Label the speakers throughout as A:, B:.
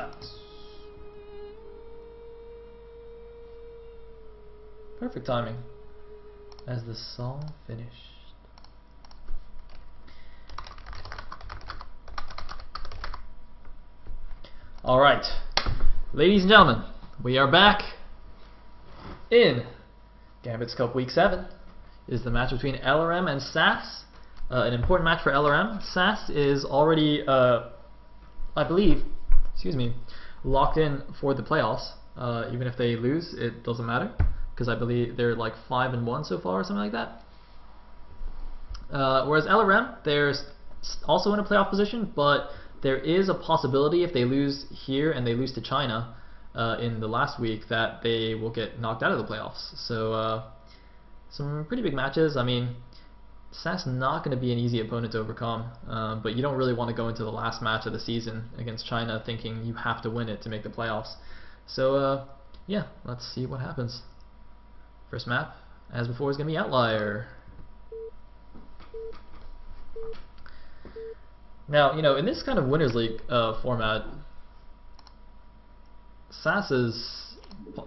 A: Sass. Perfect timing as the song finished. Alright, ladies and gentlemen, we are back in Gambit's Cup Week 7. It is the match between LRM and Sass. An important match for LRM. Sass is already, I believe, locked in for the playoffs. Even if they lose, it doesn't matter, because I believe they're like 5-1 so far or something like that. Whereas LRM, they're also in a playoff position, but there is a possibility if they lose here and they lose to China in the last week that they will get knocked out of the playoffs. So some pretty big matches. I mean, Sass not going to be an easy opponent to overcome, but you don't really want to go into the last match of the season against China thinking you have to win it to make the playoffs. So yeah, let's see what happens. First map, as before, is going to be Outlier. Now, you know, in this kind of Winners League format, Sass is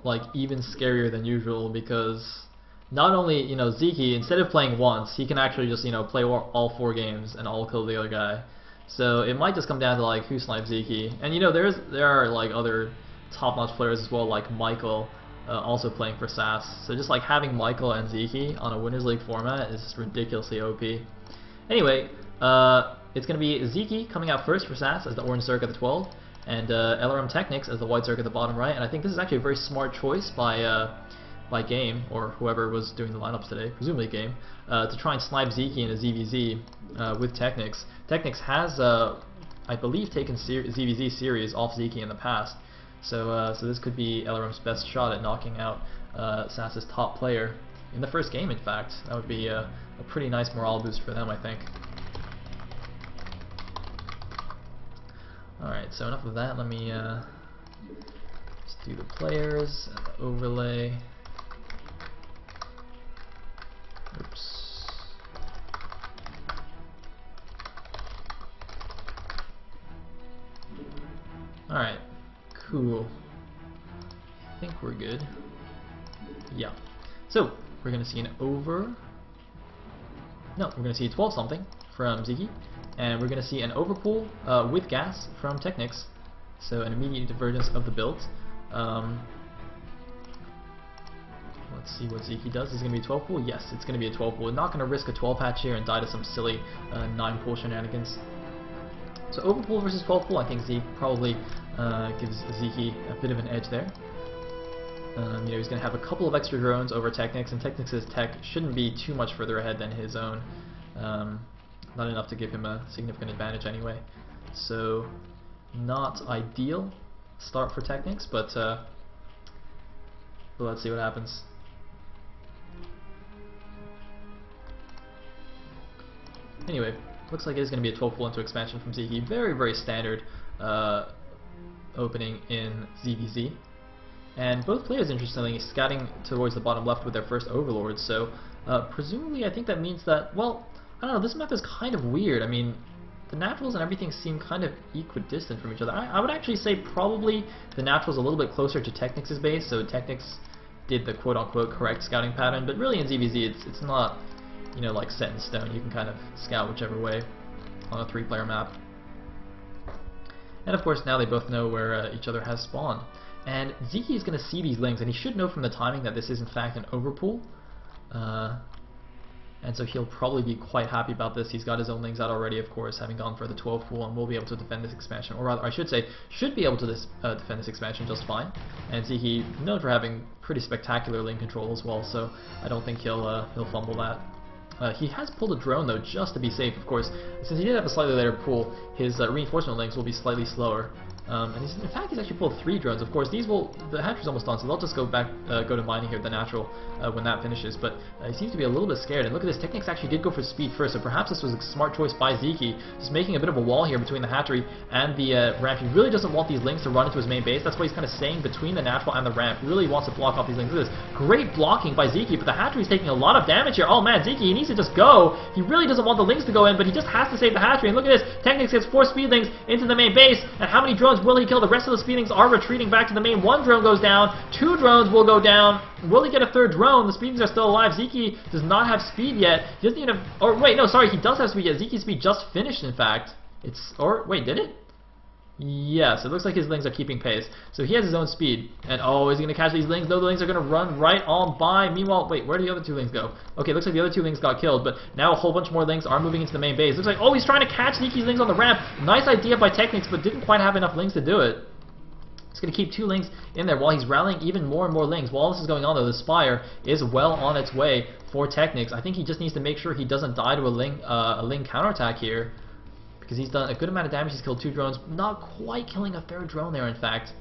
A: like even scarier than usual, because not only, you know, Zeki, instead of playing once, he can actually just, you know, play all 4 games and all kill the other guy. So it might just come down to like who snipes Zeki. And you know, there are like other top-notch players as well, like Michael, also playing for Sass. So just like having Michael and Zeki on a Winners League format is just ridiculously OP. Anyway, it's going to be Zeki coming out first for Sass as the orange circ at the 12, and LRM Technics as the white circ at the bottom right. And I think this is actually a very smart choice by Game, or whoever was doing the lineups today, presumably Game, to try and snipe Zeki in a ZVZ with Technics. Technics has, I believe, taken ZVZ series off Zeki in the past, so this could be LRM's best shot at knocking out Sass's top player in the first game. In fact, that would be a pretty nice morale boost for them, I think. Alright, so enough of that. Let me just do the players and the overlay. Oops. Alright, cool. I think we're good. Yeah. So, we're going to see an over... No, we're going to see a 12 something from Zeki. And we're going to see an overpool with gas from Technics, so an immediate divergence of the build. Let's see what Zeki does. Is it going to be a 12 pool? Yes, it's going to be a 12 pool. Not going to risk a 12 hatch here and die to some silly 9 pool shenanigans. So overpool versus 12 pool, I think Zeke probably gives Zeki a bit of an edge there. You know, he's going to have a couple of extra drones over Technics, and Technics' tech shouldn't be too much further ahead than his own. Not enough to give him a significant advantage anyway. So, not ideal start for Technics, but let's see what happens. Anyway, looks like it is going to be a 12 pool into expansion from Zeki. Very, very standard opening in ZVZ. And both players, interestingly, scouting towards the bottom left with their first Overlords. So, presumably, I think that means that, well, I don't know, this map is kind of weird. I mean, the naturals and everything seem kind of equidistant from each other. I would actually say probably the naturals a little bit closer to Technics' base, so Technics did the quote-unquote correct scouting pattern, but really in ZVZ it's not, you know, like set in stone. You can kind of scout whichever way on a 3-player map. And of course now they both know where each other has spawned. And Zeki is going to see these lings, and he should know from the timing that this is in fact an overpool. And so he'll probably be quite happy about this. He's got his own lings out already, of course, having gone for the 12 pool, and will be able to defend this expansion. Or rather, I should say, should be able to defend this expansion just fine. And Zeki, known for having pretty spectacular link control as well, so I don't think he'll fumble that. He has pulled a drone, though, just to be safe, of course. Since he did have a slightly later pool, his reinforcement links will be slightly slower. And in fact, he's actually pulled 3 drones. Of course, the hatchery's almost done, so they'll just go to mining here at the natural when that finishes. But he seems to be a little bit scared. And look at this, Technics actually did go for speed first, so perhaps this was a smart choice by Zeki, just making a bit of a wall here between the hatchery and the ramp. He really doesn't want these links to run into his main base. That's why he's kind of staying between the natural and the ramp. He really wants to block off these links. Look at this, great blocking by Zeki, but the hatchery's taking a lot of damage here. Oh man, Zeki, he needs to just go. He really doesn't want the links to go in, but he just has to save the hatchery. And look at this, Technics gets 4 speed links into the main base, and how many drones drones. Will he kill? The rest of the speedings are retreating back to the main. 1 drone goes down. 2 drones will go down. Will he get a 3rd drone? The speedings are still alive. Zeke does not have speed yet. He doesn't even have... Or wait, no, sorry. He does have speed yet. Zeke's speed just finished, in fact. It's... Or, wait, did it? Yes, it looks like his lings are keeping pace. So he has his own speed. And oh, is he going to catch these lings? No, the lings are going to run right on by. Meanwhile, wait, where did the other 2 lings go? Okay, looks like the other 2 lings got killed, but now a whole bunch more lings are moving into the main base. Looks like, oh, he's trying to catch Zeke's lings on the ramp. Nice idea by Technics, but didn't quite have enough lings to do it. He's going to keep 2 lings in there while he's rallying even more and more lings. While this is going on, though, the Spire is well on its way for Technics. I think he just needs to make sure he doesn't die to a ling counterattack here, because he's done a good amount of damage. He's killed 2 drones, not quite killing a 3rd drone there, in fact.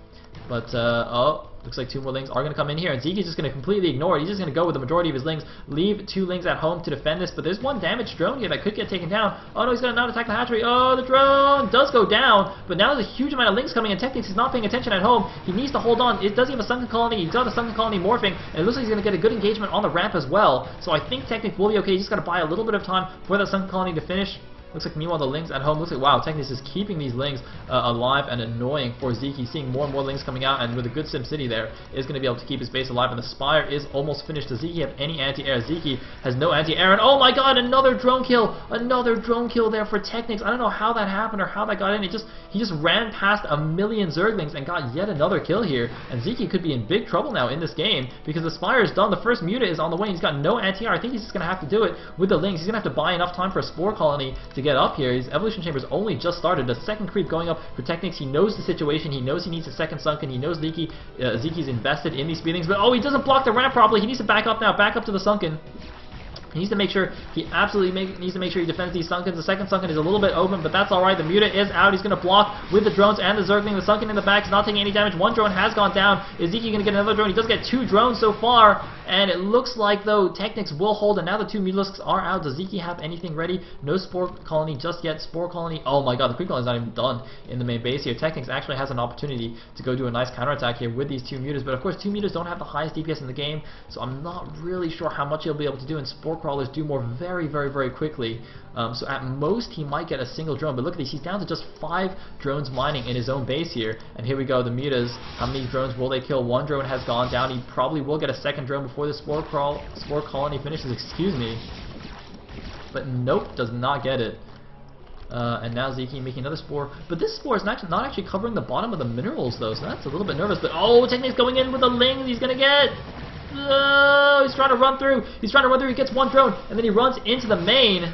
A: But, oh, looks like 2 more lings are going to come in here, and Zeke's just going to completely ignore it. He's just going to go with the majority of his lings, leave 2 lings at home to defend this, but there's 1 damaged drone here that could get taken down. Oh no, he's going to not attack the hatchery. Oh, the drone does go down, but now there's a huge amount of lings coming in. Technics, he's not paying attention at home. He needs to hold on. It does have a sunken colony. He's got the sunken colony morphing, and it looks like he's going to get a good engagement on the ramp as well. So I think Technics will be okay. He's just got to buy a little bit of time for that sunken colony to finish. Looks like meanwhile the lings at home, looks like, wow, Technics is keeping these lings alive and annoying for Zeke. He's seeing more and more lings coming out, and with a good SimCity there, is going to be able to keep his base alive, and the Spire is almost finished. Does Zeke have any anti-air? Zeke has no anti-air, and oh my god, another drone kill! Another drone kill there for Technics. I don't know how that happened or how that got in. He just ran past a million Zerglings and got yet another kill here, and Zeke could be in big trouble now in this game, because the Spire is done. The first Muta is on the way, he's got no anti-air. I think he's just going to have to do it with the lings. He's going to have to buy enough time for a Spore Colony to get up here. His Evolution Chamber's only just started. The second creep going up for Technics. He knows the situation. He knows he needs a second sunken. He knows Zeke's invested in these speedings, but oh, he doesn't block the ramp properly. He needs to back up now. Back up to the sunken. He needs to make sure he needs to make sure he defends these sunkens. The second sunken is a little bit open, but that's alright. The Muta is out. He's going to block with the drones and the Zergling. The sunken in the back is not taking any damage. 1 drone has gone down. Is Zeke going to get another drone? He does get 2 drones so far, and it looks like, though, Technics will hold, and now the 2 Mutalisks are out. Does Zeke have anything ready? No Spore Colony just yet. Spore Colony, oh my god, the Creep Colony is not even done in the main base here. Technics actually has an opportunity to go do a nice counterattack here with these 2 Mutas, but of course 2 Mutas don't have the highest DPS in the game, so I'm not really sure how much he'll be able to do, and Spore Crawlers do more very quickly. So at most he might get a single drone, but look at this, he's down to just 5 drones mining in his own base here, and here we go, the Mutas. How many drones will they kill? 1 drone has gone down. He probably will get a second drone before the Spore Colony finishes, excuse me. But nope, does not get it. And now Zeke making another Spore, but this Spore is not actually covering the bottom of the minerals though, so that's a little bit nervous. But oh, Technics going in with the lings, he's gonna get... Oh, he's trying to run through. He gets 1 drone, and then he runs into the main.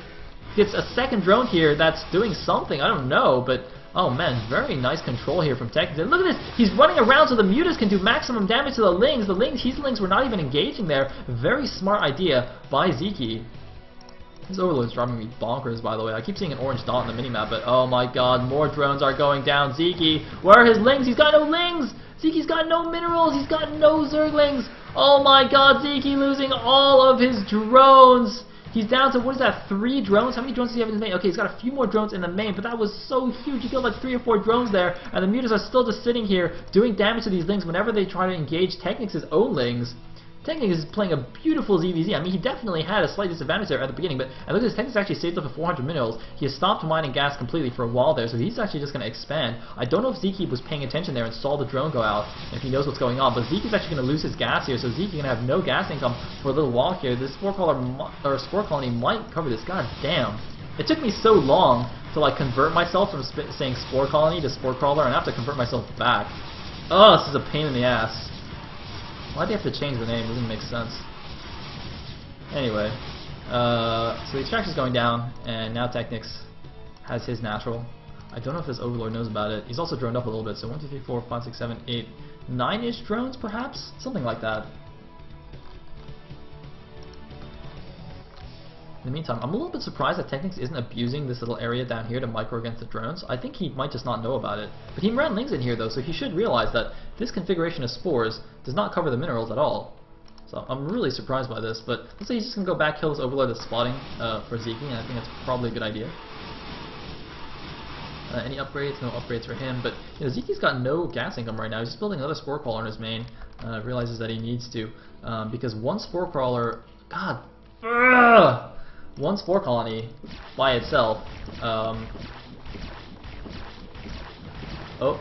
A: Gets a second drone here that's doing something, I don't know, but oh man, very nice control here from Technics. And look at this, he's running around so the Mutas can do maximum damage to the lings. His lings were not even engaging there. Very smart idea by Zeke. This Overlord is driving me bonkers, by the way. I keep seeing an orange dot on the minimap, but oh my god, more drones are going down. Zeke, where are his lings? He's got no lings! Zeke's got no minerals, he's got no Zerglings! Oh my god, Zeke losing all of his drones! He's down to, what is that, 3 drones? How many drones does he have in his main? Okay, he's got a few more drones in the main, but that was so huge. He killed like 3 or 4 drones there, and the Mutas are still just sitting here doing damage to these lings whenever they try to engage Technics' own lings. Technics is playing a beautiful ZVZ. I mean, he definitely had a slight disadvantage there at the beginning, but and look at this, Technics actually saved up to 400 minerals. He has stopped mining gas completely for a while there, so he's actually just going to expand. I don't know if Zeke was paying attention there and saw the drone go out, if he knows what's going on, but Zeke is actually going to lose his gas here, so Zeke is going to have no gas income for a little while here. This Spore Colony might cover this. God damn. It took me so long to like convert myself from saying Spore Colony to Spore Crawler, and I have to convert myself back. Oh, this is a pain in the ass. Why'd they have to change the name? It doesn't make sense. Anyway, so the extraction's going down, and now Technics has his natural. I don't know if this Overlord knows about it. He's also droned up a little bit, so 1, 2, 3, 4, 5, 6, 7, 8, 9-ish drones, perhaps? Something like that. In the meantime, I'm a little bit surprised that Technics isn't abusing this little area down here to micro against the drones. I think he might just not know about it. But he ran lings in here though, so he should realize that this configuration of spores does not cover the minerals at all. So I'm really surprised by this, but let's say he's just going to go back, kill this Overlord that's spotting for Zeke, and I think that's probably a good idea. Any upgrades? No upgrades for him, but you know, Zeke's got no gas income right now. He's just building another Spore Crawler in his main, realizes that he needs to, because one Spore Crawler, God, one Spore Colony by itself, oh,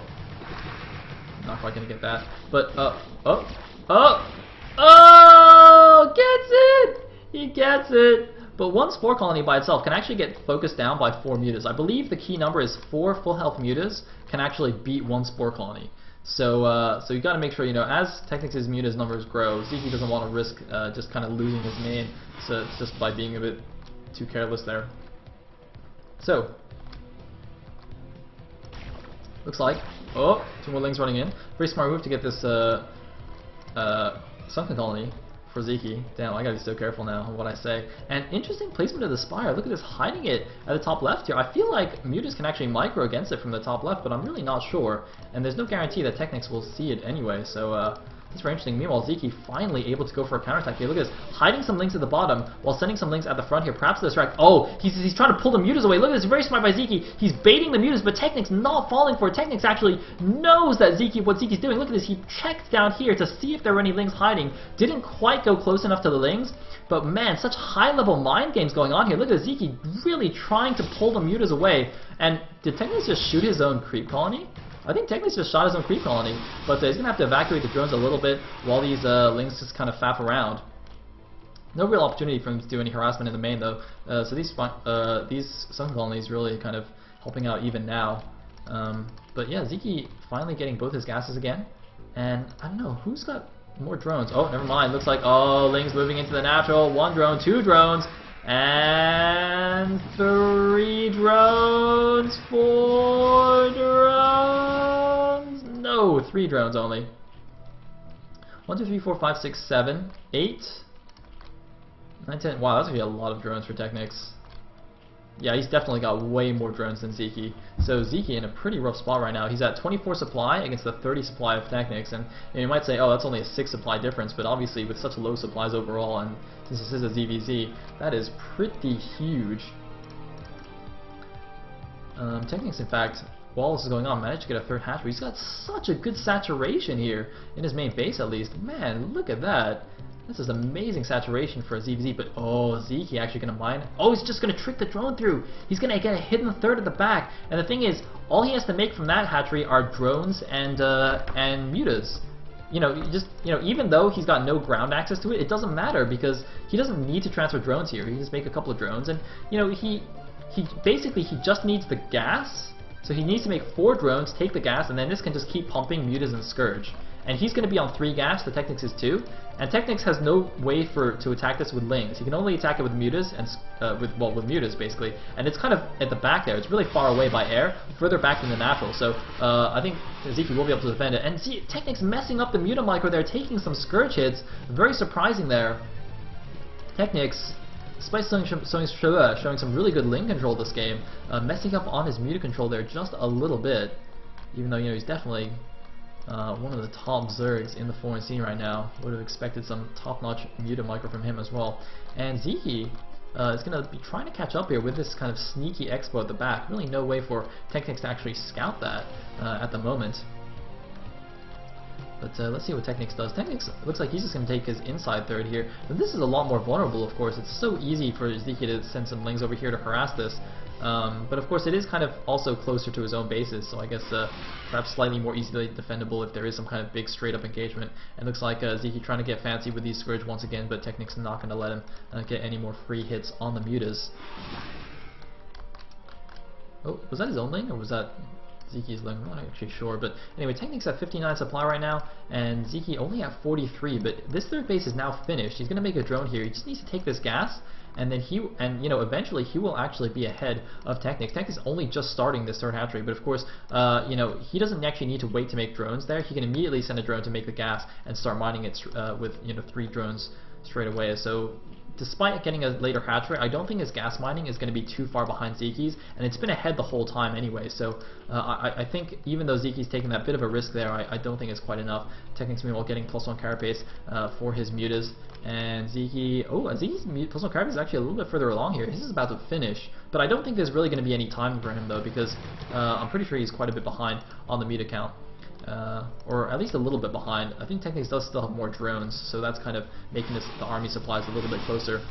A: quite gonna get that. But oh, gets it! He gets it! But one Spore Colony by itself can actually get focused down by 4 mutas. I believe the key number is 4 full health mutas can actually beat one Spore Colony. So so you got to make sure, you know, as Technics' mutas numbers grow, Zeke doesn't want to risk just kind of losing his main, so it's just by being a bit too careless there. So looks like, oh, 2 more Lings running in. Very smart move to get this Sunken Colony for Zeke. Damn, I gotta be so careful now on what I say. And interesting placement of the Spire. Look at this, hiding it at the top left here. I feel like mutas can actually micro against it from the top left, but I'm really not sure. And there's no guarantee that Technics will see it anyway, so that's very interesting. Meanwhile, Zeke finally able to go for a counterattack here. Look at this, hiding some Lings at the bottom while sending some Lings at the front here, perhaps to distract. Oh, he's trying to pull the mutas away. Look at this, very smart by Zeke. He's baiting the mutas, but Technics not falling for it. Technics actually knows that what Zeke's doing. Look at this, he checked down here to see if there were any Lings hiding. Didn't quite go close enough to the Lings, but man, such high-level mind games going on here. Look at Zeke really trying to pull the mutas away. And did Technics just shoot his own creep colony? I think Technics just shot his own creep colony, but he's going to have to evacuate the drones a little bit while these Lings just kind of faff around. No real opportunity for him to do any harassment in the main though, so these Sun Colonies really kind of helping out even now. But yeah, Zeke finally getting both his gases again, and I don't know, who's got more drones? Oh, never mind, looks like, oh, Lings moving into the natural, 1 drone, 2 drones, and 3 drones, 4 drones, no, 3 drones only. 1, 2, 3, 4, 5, 6, 7, 8, 9, 10, wow, that's gonna be a lot of drones for Technics. Yeah, he's definitely got way more drones than Zeke. So Zeke in a pretty rough spot right now. He's at 24 supply against the 30 supply of Technics, and you might say, oh, that's only a 6 supply difference, but obviously with such low supplies overall, and since this is a ZVZ, that is pretty huge. Technics, in fact, while this is going on, managed to get a 3rd hatchery. He's got such a good saturation here, in his main base at least. Man, look at that. This is amazing saturation for a ZVZ, but oh, Zeke actually going to mine. Oh, he's just going to trick the drone through. He's going to get a hidden 3rd at the back. And the thing is, all he has to make from that hatchery are drones and mutas. You know, even though he's got no ground access to it, it doesn't matter because he doesn't need to transfer drones here. He just make a couple of drones, and you know, he basically just needs the gas. So he needs to make 4 drones, take the gas, and then this can just keep pumping mutas and Scourge. And he's going to be on 3 gas, the Technics is 2, and Technics has no way to attack this with Lings. He can only attack it with mutas, and with mutas basically, and it's kind of at the back there. It's really far away by air, further back than the natural, so I think Zeke will be able to defend it. And see, Technics messing up the muta micro there, taking some Scourge hits, very surprising there. Technics, despite showing some really good Ling control this game, messing up on his muta control there just a little bit, even though, you know, he's definitely one of the top Zergs in the foreign scene right now. Would have expected some top-notch muta micro from him as well. And Zeke is going to be trying to catch up here with this kind of sneaky expo at the back. Really no way for Technics to actually scout that at the moment. But let's see what Technics does. Technics looks like he's just going to take his inside 3rd here. But this is a lot more vulnerable, of course. It's so easy for Zeke to send some Lings over here to harass this. But of course it is kind of also closer to his own bases, so I guess perhaps slightly more easily defendable if there is some kind of big straight up engagement. And looks like Zeke trying to get fancy with these Scourge once again, but Technics not going to let him get any more free hits on the mutas. Oh, was that his own Ling, or was that Zeke's Ling? I'm not actually sure, but anyway, Technics at 59 supply right now, and Zeke only at 43, but this 3rd base is now finished. He's going to make a drone here. He just needs to take this gas, and then you know, eventually he will actually be ahead of Technics. Technics is only just starting this 3rd hatchery, but of course, you know, he doesn't actually need to wait to make drones there. He can immediately send a drone to make the gas and start mining it with, you know, 3 drones straight away. So despite getting a later hatchery, I don't think his gas mining is going to be too far behind Zeke's, and it's been ahead the whole time anyway, so I think even though Zeke's taking that bit of a risk there, I don't think it's quite enough. Technics meanwhile getting +1 carapace for his mutas, and Zeke, oh, Zeke's +1 carapace is actually a little bit further along here. His is about to finish, but I don't think there's really going to be any time for him though, because I'm pretty sure he's quite a bit behind on the muta count. Or at least a little bit behind. I think Technics does still have more drones, so that's kind of making the army supplies a little bit closer.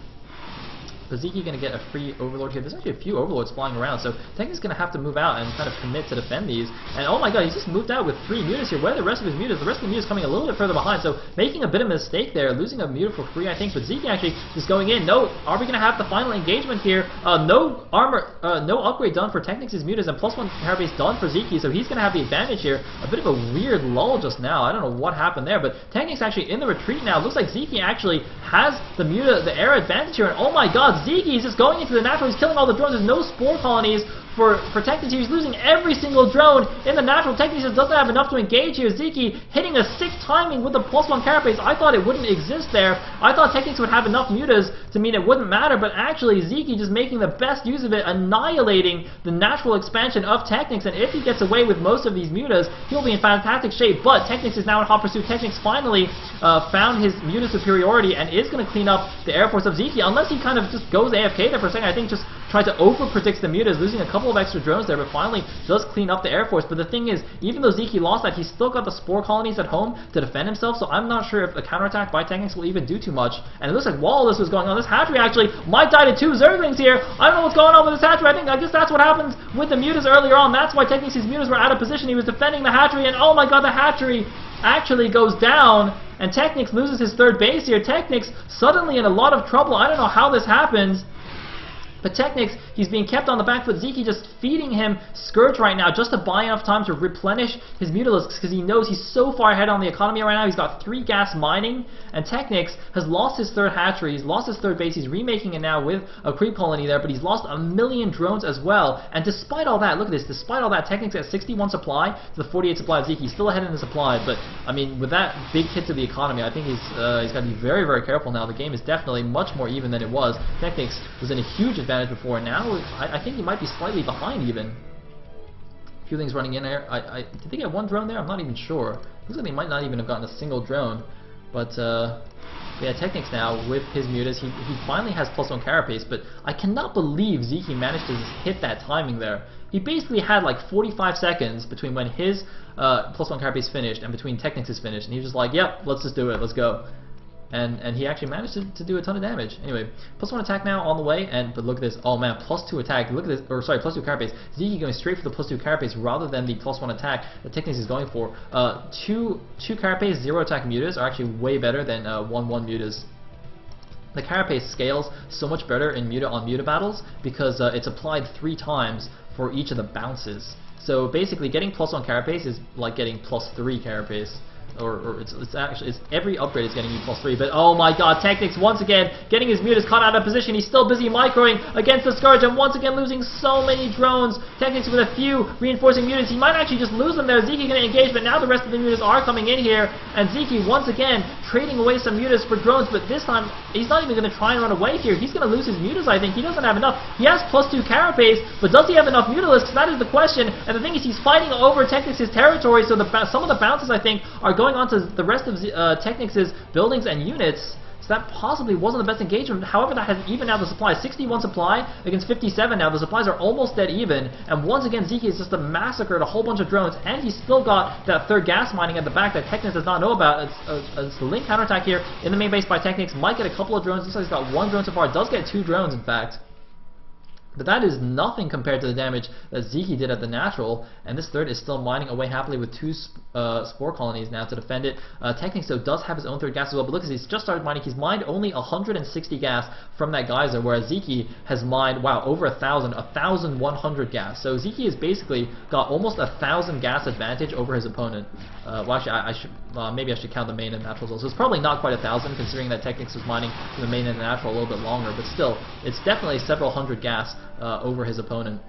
A: But Zeke going to get a free Overlord here. There's actually a few Overlords flying around, so Technic's going to have to move out and kind of commit to defend these. And oh my god, he's just moved out with 3 mutas here. Where are the rest of his mutas? The rest of the mutas coming a little bit further behind, so making a bit of a mistake there, losing a muta for free, I think. But Zeke actually just going in. No, are we going to have the final engagement here? No armor, no upgrade done for Technic's mutas, and +1 carapace done for Zeke, so he's going to have the advantage here. A bit of a weird lull just now. I don't know what happened there, but Technic's actually in the retreat now. Looks like Zeke actually has the air advantage here, and oh my god, Zeke is just going into the natural. He's killing all the drones. There's no spore colonies for Technics here. He's losing every single drone in the natural. Technics just doesn't have enough to engage here. Zeke hitting a 6 timing with the +1 carapace. I thought it wouldn't exist there. I thought Technics would have enough mutas to mean it wouldn't matter, but actually Zeke just making the best use of it, annihilating the natural expansion of Technics, and if he gets away with most of these mutas, he'll be in fantastic shape. But Technics is now in hot pursuit. Technics finally found his muta superiority and is going to clean up the Air Force of Zeke, unless he kind of just goes AFK there for a second. I think just tried to over-predict the mutas, losing a couple of extra drones there, but finally does clean up the Air Force. But the thing is, even though Zeke lost that, he's still got the spore colonies at home to defend himself, so I'm not sure if the counterattack by Technics will even do too much. And it looks like while all this was going on, this hatchery actually might die to 2 Zerglings here. I don't know what's going on with this hatchery. I guess that's what happens with the mutas earlier on. That's why Technics' mutas were out of position. He was defending the hatchery, and oh my god, the hatchery actually goes down, and Technics loses his 3rd base here. Technics suddenly in a lot of trouble. I don't know how this happens. But Technics, he's being kept on the back foot. Zeke just feeding him Scourge right now just to buy enough time to replenish his Mutalisks, because he knows he's so far ahead on the economy right now. He's got 3 gas mining, and Technics has lost his 3rd hatchery. He's lost his 3rd base. He's remaking it now with a creep colony there, but he's lost 1,000,000 drones as well. And despite all that, look at this, despite all that, Technics at 61 supply to the 48 supply of Zeke. He's still ahead in the supply, but I mean, with that big hit to the economy, I think he's got to be very, very careful now. The game is definitely much more even than it was. Technics was in a huge advantage before. Now I think he might be slightly behind even. A few things running in there. Did they get 1 drone there? I'm not even sure. Looks like they might not even have gotten a single drone. But yeah, Technics now with his mutas, he finally has +1 carapace, but I cannot believe Zeke managed to just hit that timing there. He basically had like 45 seconds between when his +1 carapace finished and between Technics is finished, and he was just like, yep, let's just do it, let's go. And he actually managed to do a ton of damage. Anyway, +1 attack now on the way, but look at this. Oh man, +2 attack. Look at this, or sorry, +2 carapace. Zeke going straight for the +2 carapace rather than the +1 attack that Technics is going for. 2 carapace, 0 attack mutas are actually way better than 1/1 mutas. The carapace scales so much better in muta on muta battles because it's applied 3 times for each of the bounces. So basically, getting +1 carapace is like getting +3 carapace. Or it's every upgrade is getting you +3, but oh my god, Technics once again getting his mutas caught out of position. He's still busy microing against the Scourge, and once again losing so many drones. Technics with a few reinforcing mutas. He might actually just lose them there. Zeke going to engage, but now the rest of the mutas are coming in here, and Zeke once again trading away some mutas for drones, but this time he's not even going to try and run away here. He's going to lose his mutas, I think. He doesn't have enough. He has +2 carapace, but does he have enough mutalisks? That is the question, and the thing is he's fighting over Technics' territory, so some of the bounces, I think, are going on to the rest of Technics' buildings and units, so that possibly wasn't the best engagement. However, that has evened out the supply. 61 supply against 57 now. The supplies are almost dead even, and once again Zeke is just massacred a whole bunch of drones, and he's still got that 3rd gas mining at the back that Technics does not know about. It's the link counterattack here in the main base by Technics. Might get a couple of drones. Looks like he's got 1 drone so far. Does get 2 drones, in fact. But that is nothing compared to the damage that Zeke did at the natural, and this 3rd is still mining away happily with 2 spore colonies now to defend it. Technics, though, does have his own 3rd gas as well, but look, he's just started mining. He's mined only 160 gas from that geyser, whereas Zeke has mined, wow, over 1,100 gas. So Zeke has basically got almost 1,000 gas advantage over his opponent. Well, actually, maybe I should count the main and natural as well. So it's probably not quite 1,000, considering that Technics was mining the main and the natural a little bit longer, but still, it's definitely several hundred gas over his opponent.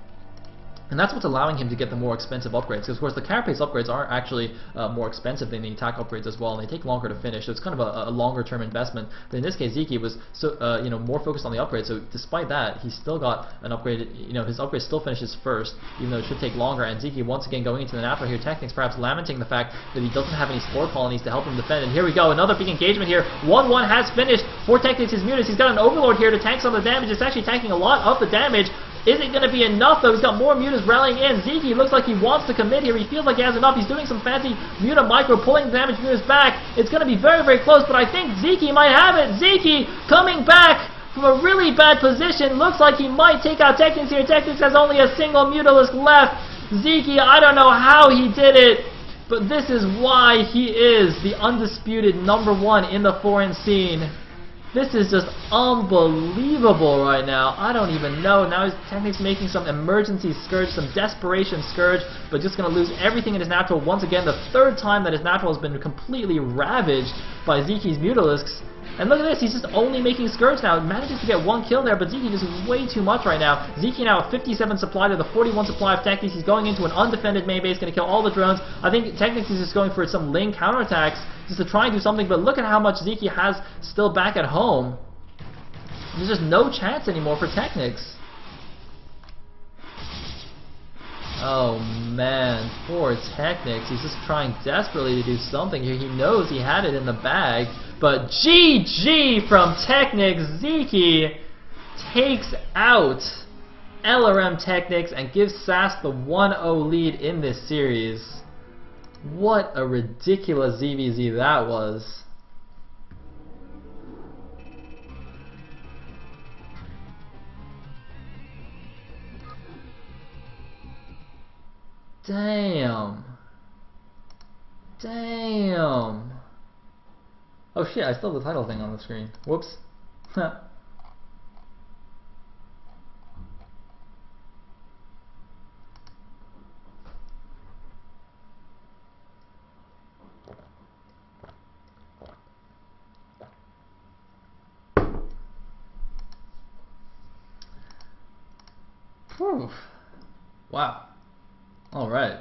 A: And that's what's allowing him to get the more expensive upgrades. Because, of course, the carapace upgrades are actually more expensive than the attack upgrades as well, and they take longer to finish. So it's kind of a longer-term investment. But in this case, Zeke was more focused on the upgrade. So despite that, he's still got an upgrade. His upgrade still finishes first, even though it should take longer. And Zeke once again going into the natural here. Technics perhaps lamenting the fact that he doesn't have any spore colonies to help him defend. And here we go, another big engagement here. 1-1 has finished for Technics' mutas. He's got an Overlord here to tank some of the damage. It's actually tanking a lot of the damage. Is it going to be enough, though? He's got more mutas rallying in. Zeke looks like he wants to commit here. He feels like he has enough. He's doing some fancy muta micro, pulling the damage mutas back. It's going to be very, very close, but I think Zeke might have it. Zeke coming back from a really bad position. Looks like he might take out Technics here. Technics has only a single Mutalisk left. Zeke, I don't know how he did it, but this is why he is the undisputed #1 in the foreign scene. This is just unbelievable right now. I don't even know. Now his Technics making some emergency Scourge, some desperation Scourge, but just going to lose everything in his natural once again. The third time that his natural has been completely ravaged by Zeke's Mutalisks. And look at this, he's just only making Scourge now. Manages to get 1 kill there, but Zeke just way too much right now. Zeke now at 57 supply to the 41 supply of Technics. He's going into an undefended main base, going to kill all the drones. I think Technics is just going for some lane counterattacks just to try and do something, but look at how much Zeke has still back at home. There's just no chance anymore for Technics. Oh man, poor Technics. He's just trying desperately to do something here. He knows he had it in the bag, but GG from Technics. Zeke takes out LRM Technics and gives SAS the 1-0 lead in this series. What a ridiculous ZVZ that was. Damn. Damn. Oh shit, I still have the title thing on the screen. Whoops. Whew. Wow. All right.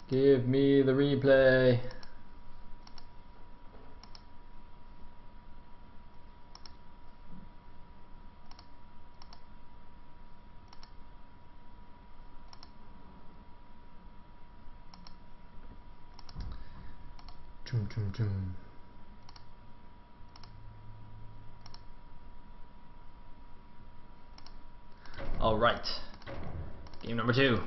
A: Give me the replay. All right. Game number 2.